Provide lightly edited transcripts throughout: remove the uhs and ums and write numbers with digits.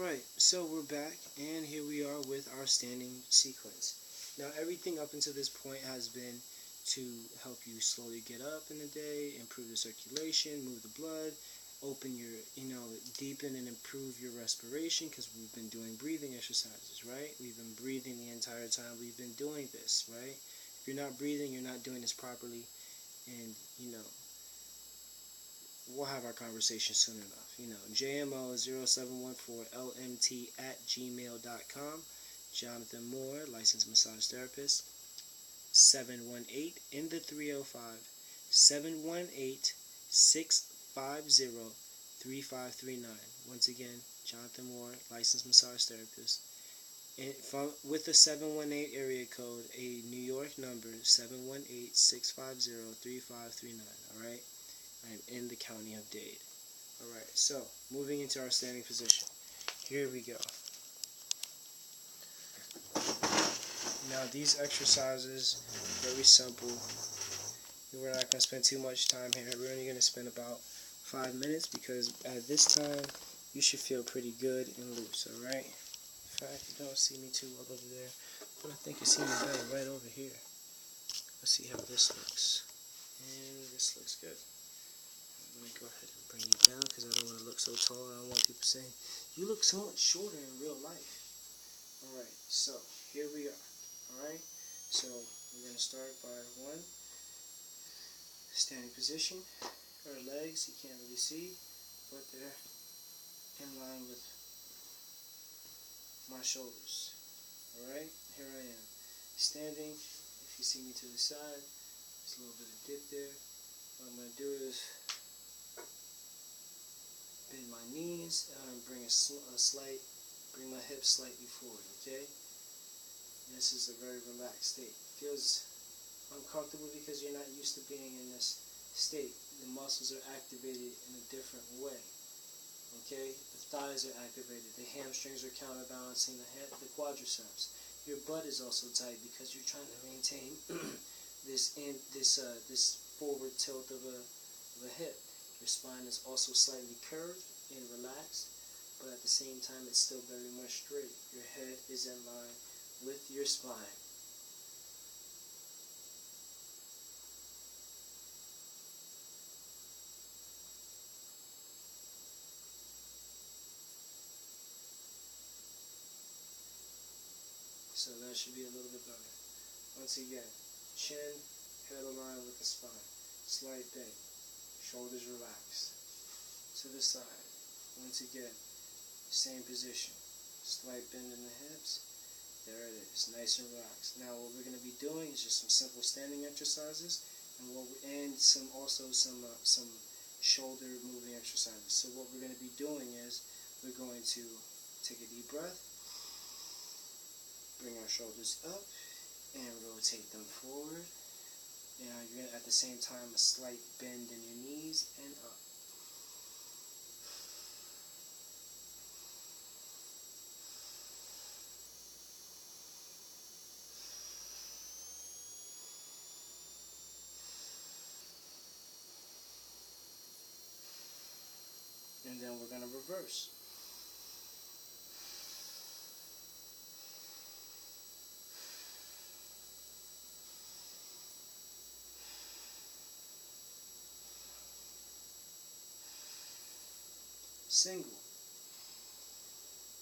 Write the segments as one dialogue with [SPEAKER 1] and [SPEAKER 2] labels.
[SPEAKER 1] Alright, so we're back, and here we are with our standing sequence. Now, everything up until this point has been to help you slowly get up in the day, improve the circulation, move the blood, open your, deepen and improve your respiration, because we've been doing breathing exercises, right? We've been breathing the entire time we've been doing this, right? If you're not breathing, you're not doing this properly, and, we'll have our conversation soon enough. JMO0714LMT@gmail.com. Jonathan Moore, licensed massage therapist. 718 in the 305. 718-650-3539. Once again, Jonathan Moore, licensed massage therapist. And with the 718 area code, a New York number, 718-650-3539. Alright? I'm in the county of Dade. Alright, so moving into our standing position. Here we go. Now these exercises, very simple. We're not going to spend too much time here. We're only going to spend about 5 minutes because at this time you should feel pretty good and loose, alright? In fact, you don't see me too well over there, but I think you see me better right over here. Let's see how this looks. And this looks good. Let me go ahead and bring you down because I don't want to look so tall. I don't want people saying, you look so much shorter in real life. Alright, so here we are. Alright, so we're going to start by one, standing position. Our legs, you can't really see, but they're in line with my shoulders. Alright, here I am. Standing, if you see me to the side, there's a little bit of dip there. What I'm going to do is bend my knees and bring bring my hips slightly forward, okay? This is a very relaxed state. Feels uncomfortable because you're not used to being in this state. The muscles are activated in a different way, okay? The thighs are activated. The hamstrings are counterbalancing the quadriceps. Your butt is also tight because you're trying to maintain this forward tilt of a hip. Your spine is also slightly curved and relaxed, but at the same time it's still very much straight. Your head is in line with your spine. So that should be a little bit better. Once again, chin, head aligned with the spine. Slight bend. Shoulders relaxed. To the side. Once again, same position. Slight bend in the hips. There it is. Nice and relaxed. Now what we're going to be doing is just some simple standing exercises and some shoulder moving exercises. So what we're going to be doing is we're going to take a deep breath, bring our shoulders up, and rotate them forward. Now you're going to, at the same time, a slight bend in your knees and up. And then we're going to reverse. Single.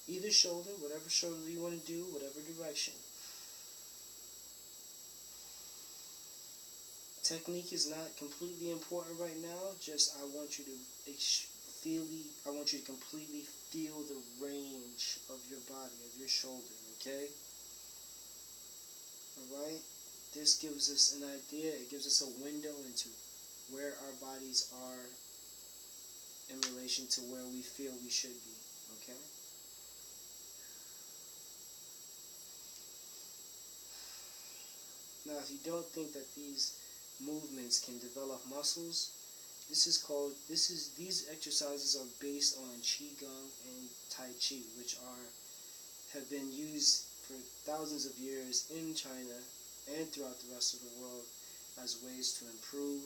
[SPEAKER 1] Either shoulder, whatever shoulder you want to do, whatever direction. Technique is not completely important right now. Just I want you to completely feel the range of your body, of your shoulder, okay? Alright? This gives us an idea, it gives us a window into where our bodies are in relation to where we feel we should be, okay? Now, if you don't think that these movements can develop muscles, these exercises are based on Qigong and Tai Chi, which have been used for thousands of years in China and throughout the rest of the world as ways to improve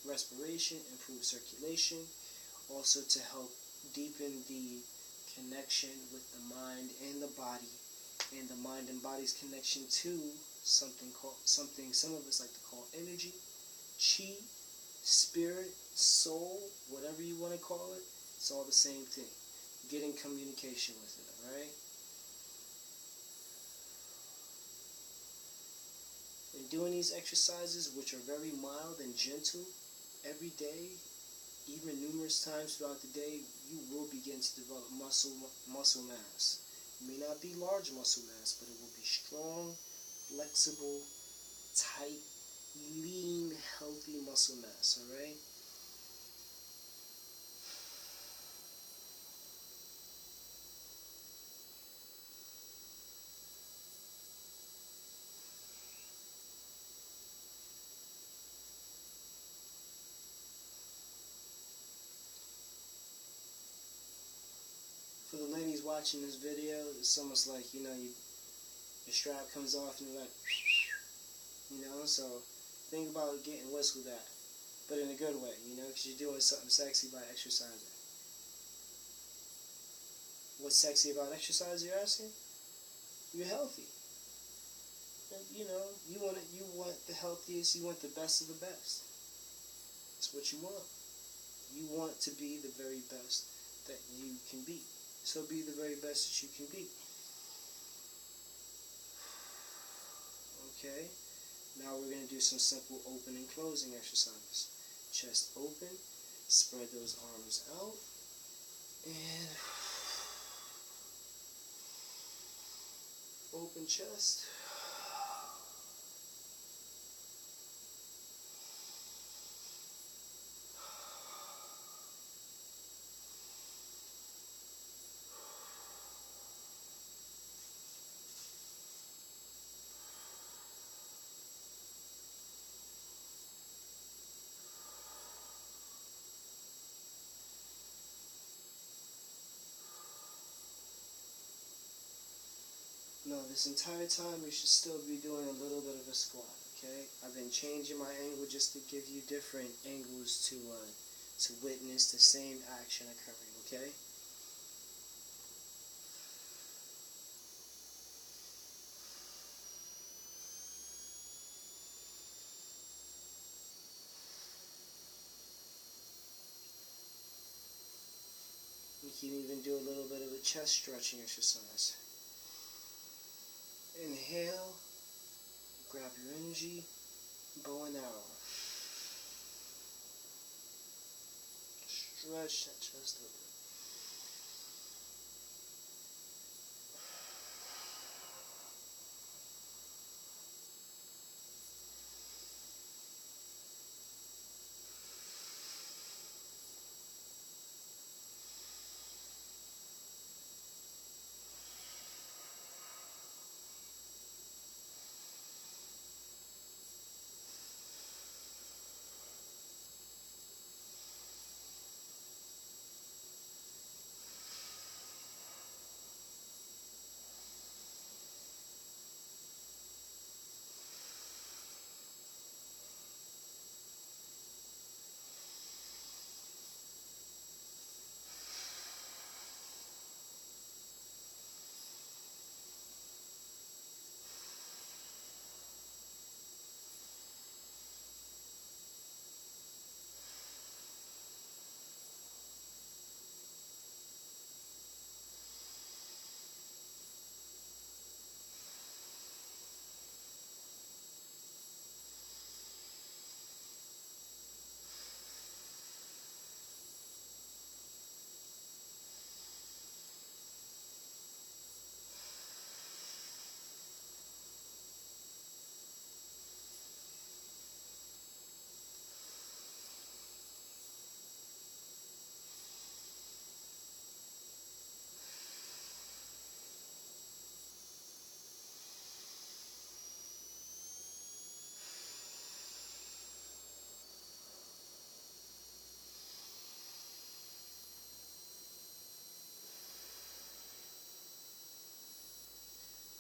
[SPEAKER 1] respiration, improve circulation, also to help deepen the connection with the mind and the body, and the mind and body's connection to something some of us like to call energy, chi, spirit, soul, whatever you want to call it. It's all the same thing. Get in communication with it, alright? And doing these exercises, which are very mild and gentle, every day, even numerous times throughout the day, you will begin to develop muscle mass. It may not be large muscle mass, but it will be strong, flexible, tight, lean, healthy muscle mass, alright? For the ladies watching this video, it's almost like, you know, your strap comes off and you're like, you know, so think about getting whistled at, but in a good way, you know, because you're doing something sexy by exercising. What's sexy about exercise, you're asking? You're healthy. And, you know, you want the healthiest, you want the best of the best. That's what you want. You want to be the very best that you can be. So be the very best that you can be. Okay? Now we're going to do some simple open and closing exercises. Chest open, spread those arms out, and open chest. No, this entire time you should still be doing a little bit of a squat, okay? I've been changing my angle just to give you different angles to witness the same action occurring, okay? You can even do a little bit of a chest stretching exercise. Inhale, grab your energy, bow and arrow. Stretch that chest over.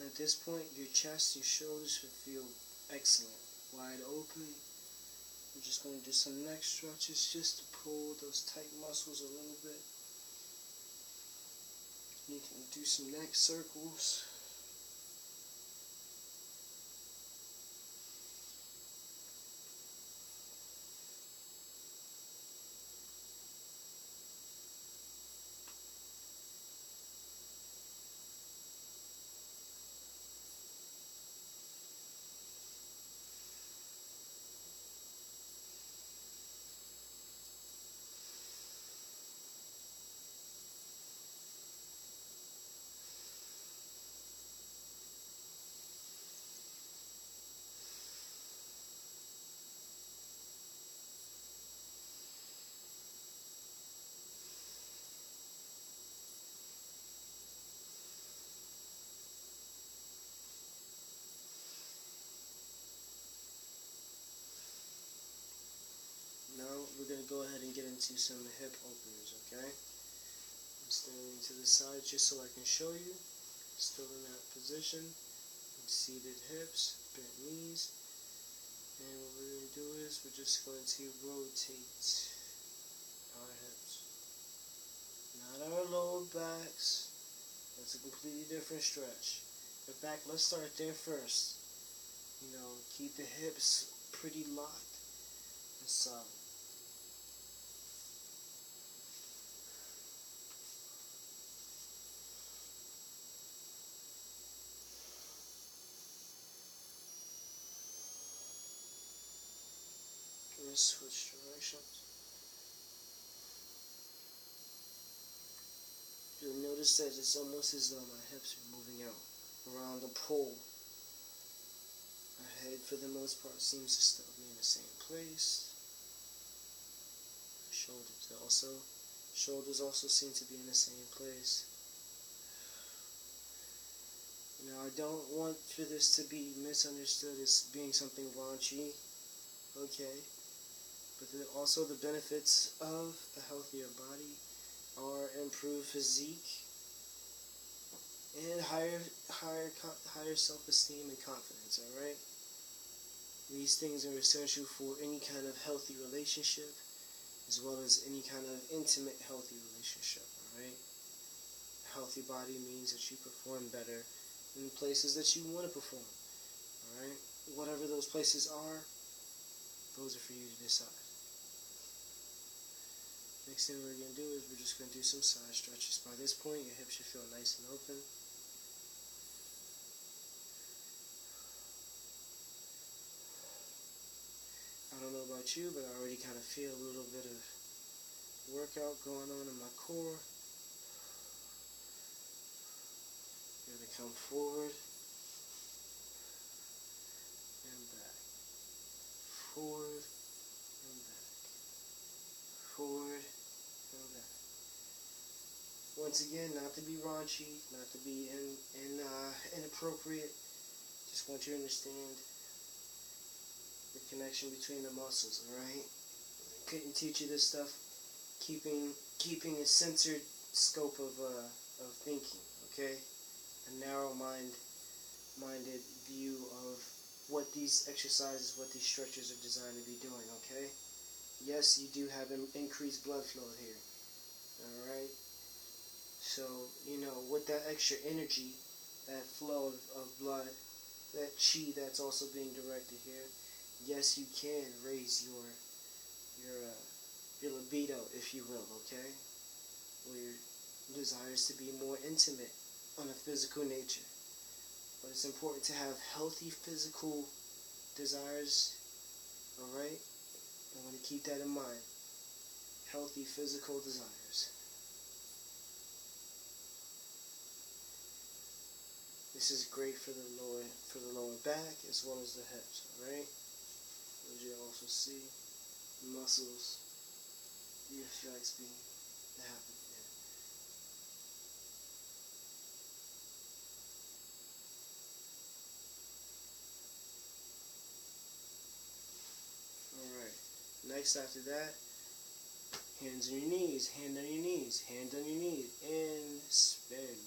[SPEAKER 1] At this point, your chest, your shoulders should feel excellent, wide open. We're just going to do some neck stretches just to pull those tight muscles a little bit. do some neck circles. Now we're going to go ahead and get into some hip openers, okay? I'm standing to the side just so I can show you. Still in that position. Seated hips, bent knees. And what we're going to do is we're just going to rotate our hips. Not our lower backs. That's a completely different stretch. In fact, let's start there first. You know, keep the hips pretty locked and solid. Let's switch directions. You'll notice that it's almost as though my hips are moving out around the pole. My head, for the most part, seems to still be in the same place. Shoulders also seem to be in the same place. Now, I don't want for this to be misunderstood as being something raunchy, okay? But also the benefits of a healthier body are improved physique and higher self-esteem and confidence, alright? These things are essential for any kind of healthy relationship, as well as any kind of intimate healthy relationship, alright? A healthy body means that you perform better in places that you want to perform, alright? Whatever those places are, those are for you to decide. Next thing we're going to do is we're just going to do some side stretches. By this point, your hips should feel nice and open. I don't know about you, but I already kind of feel a little bit of workout going on in my core. You're going to come forward and back. Forward and back. Forward and back. Once again, not to be raunchy, not to be inappropriate. Just want you to understand the connection between the muscles, alright? I couldn't teach you this stuff keeping a censored scope of thinking, okay? A narrow-minded view of what these exercises, what these stretches are designed to be doing, okay? Yes, you do have an increased blood flow here, alright? So, you know, with that extra energy, that flow of blood, that chi that's also being directed here, yes, you can raise your libido, if you will, okay? Or your desires to be more intimate on a physical nature. But it's important to have healthy physical desires, alright? I want to keep that in mind. Healthy physical desires. This is great for the lower back as well as the hips, alright? As you also see, muscles, the effects being happening there. Alright, next after that, hands on your knees, hand on your knees, hand on your knees, and spin.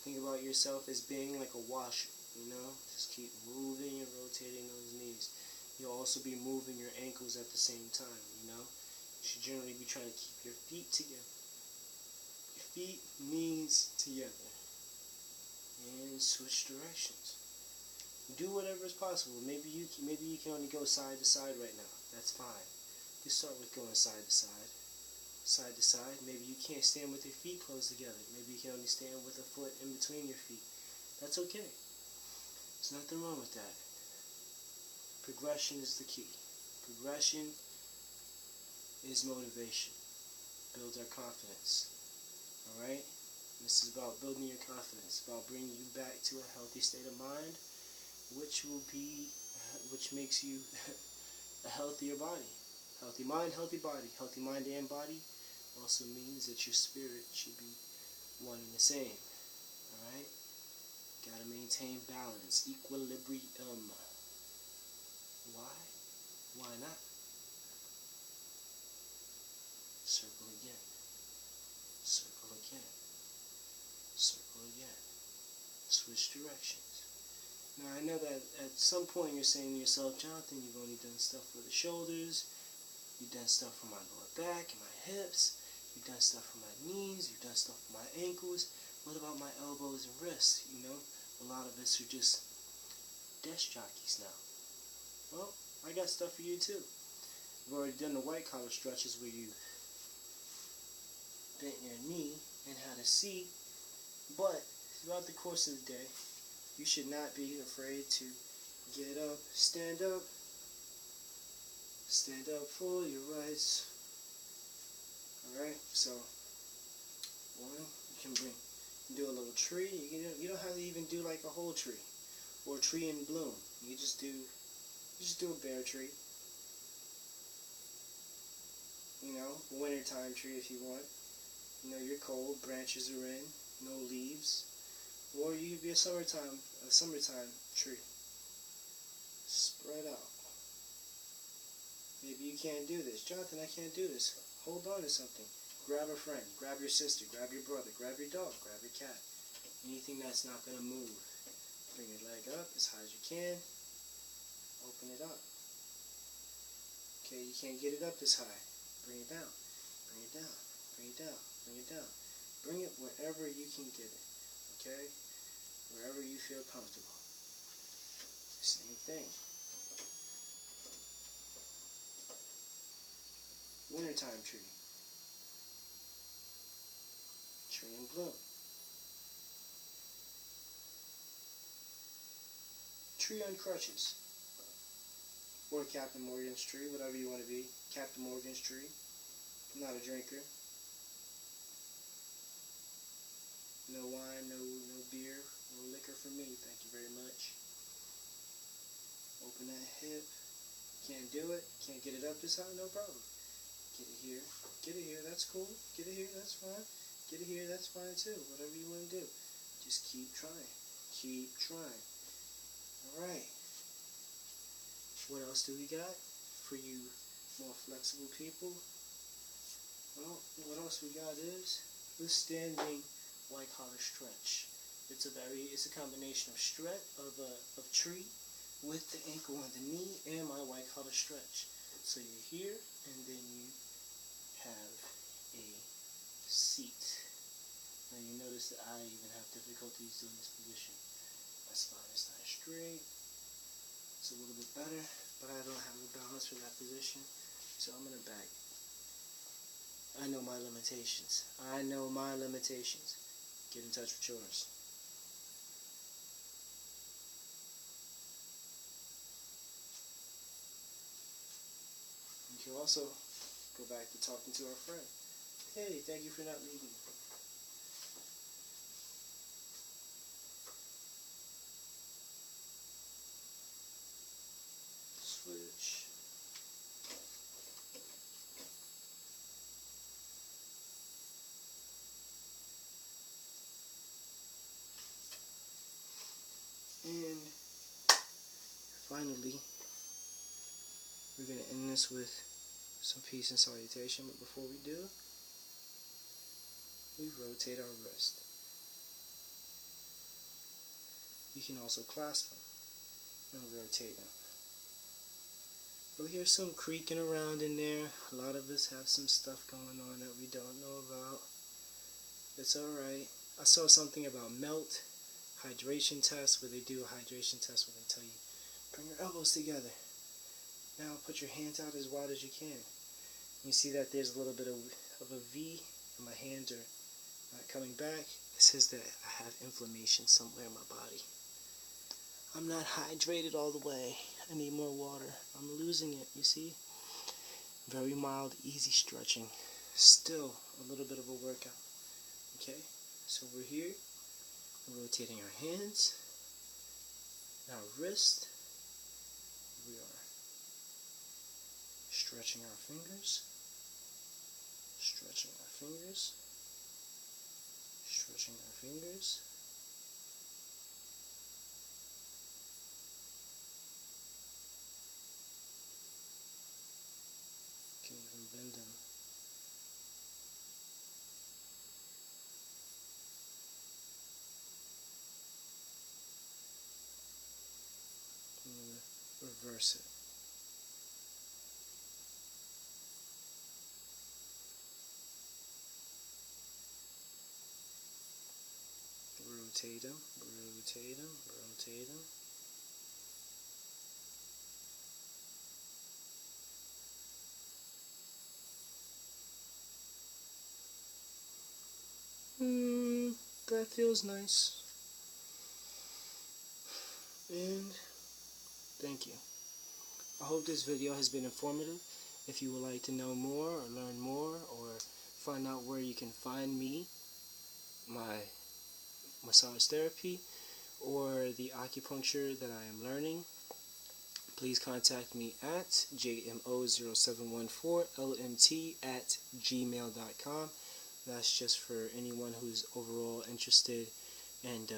[SPEAKER 1] Think about yourself as being like a washer, you know? Just keep moving and rotating those knees. You'll also be moving your ankles at the same time, you know? You should generally be trying to keep your feet together. Your feet, knees together, and switch directions. Do whatever is possible. Maybe you can only go side to side right now. That's fine. Just start with going side to side. Side to side. Maybe you can't stand with your feet close together. Maybe you can only stand with a foot in between your feet. That's okay. There's nothing wrong with that. Progression is the key. Progression is motivation. Builds our confidence. Alright? This is about building your confidence. About bringing you back to a healthy state of mind, which makes you a healthier body. Healthy mind, healthy body. Healthy mind and body also means that your spirit should be one and the same. Alright? Gotta maintain balance, equilibrium. Why? Why not? Circle again. Circle again. Circle again. Switch directions. Now I know that at some point you're saying to yourself, Jonathan, you've only done stuff for the shoulders, you've done stuff for my lower back and my hips, you've done stuff for my knees, you've done stuff for my ankles, what about my elbows and wrists? You know, a lot of us are just desk jockeys now. Well, I got stuff for you too. I've already done the white collar stretches where you bent your knee and had a seat, but throughout the course of the day, you should not be afraid to get up, stand up for your rights. Alright, so one, you can do a little tree. You don't have to even do like a whole tree or a tree in bloom. You just do a bare tree. You know, a wintertime tree if you want. You know, you're cold, branches are in, no leaves. Or you could be a summertime tree. Spread out. Maybe you can't do this. Jonathan, I can't do this. Hold on to something. Grab a friend, grab your sister, grab your brother, grab your dog, grab your cat. Anything that's not going to move. Bring your leg up as high as you can. Open it up. Okay, you can't get it up this high. Bring it down. Bring it down. Bring it down. Bring it down. Bring it wherever you can get it. Okay? Wherever you feel comfortable. Same thing. Wintertime tree. Tree in bloom. Tree on crutches. Or Captain Morgan's tree, whatever you want to be. Captain Morgan's tree. I'm not a drinker. No wine, no beer, no liquor for me. Thank you very much. Open that hip. Can't do it. Can't get it up this high. No problem. Get it here. Get it here. That's cool. Get it here. That's fine. Get it here. That's fine too. Whatever you want to do. Just keep trying. Keep trying. Alright. What else do we got for you more flexible people? Well, what else we got is the standing white collar stretch. It's a combination of tree with the ankle on the knee and my white collar stretch. So you're here and then you have a seat. Now you notice that I even have difficulties doing this position. My spine is not straight. It's a little bit better, but I don't have the balance for that position. So I'm going to back. I know my limitations. I know my limitations. Get in touch with yours. You can also go back to talking to our friend. Hey, thank you for not leaving. Switch. And finally, we're going to end this with some peace and salutation. But before we do, we rotate our wrist. You can also clasp them and rotate them. You'll hear some creaking around in there. A lot of us have some stuff going on that we don't know about. it's alright. I saw something about melt hydration test, where they do a hydration test where they tell you, bring your elbows together. Now put your hands out as wide as you can. You see that there's a little bit of a V, and my hands are not coming back. It says that I have inflammation somewhere in my body. I'm not hydrated all the way. I need more water. I'm losing it, you see? Very mild, easy stretching. Still a little bit of a workout. Okay? So we're here. We're rotating our hands. Our wrist. We are stretching our fingers. Stretching our fingers. Stretching our fingers. Can even bend them. Reverse it. Rotate them, rotate them, rotate them. That feels nice. And thank you. I hope this video has been informative. If you would like to know more or learn more or find out where you can find me, my massage therapy, or the acupuncture that I am learning, please contact me at jmo0714lmt@gmail.com. That's just for anyone who's overall interested and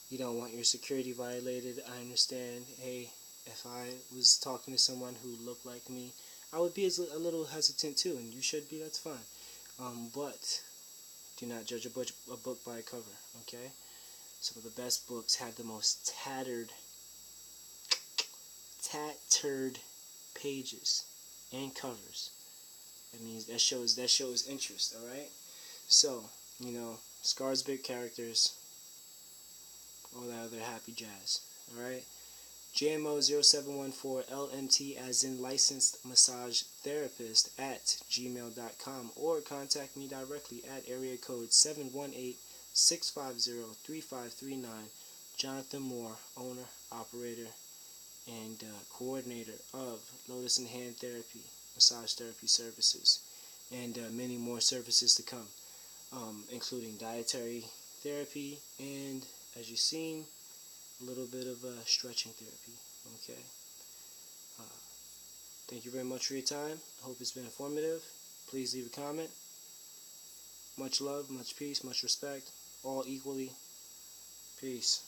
[SPEAKER 1] you don't want your security violated. I understand. Hey, if I was talking to someone who looked like me, I would be a little hesitant too, and you should be. That's fine. But do not judge a book by a cover, okay? Some of the best books have the most tattered pages and covers. That means that shows interest, all right? So, you know, scars, big characters, all that other happy jazz, all right? JMO0714LMT as in licensed massage therapist at gmail.com, or contact me directly at area code 718-650-3539. Jonathan Moore, owner, operator, and coordinator of Lotus and Hand Therapy, massage therapy services, and many more services to come, including dietary therapy and, as you've seen, a little bit of stretching therapy. Okay. Thank you very much for your time. I hope it's been informative. Please leave a comment. Much love, much peace, much respect, all equally. Peace.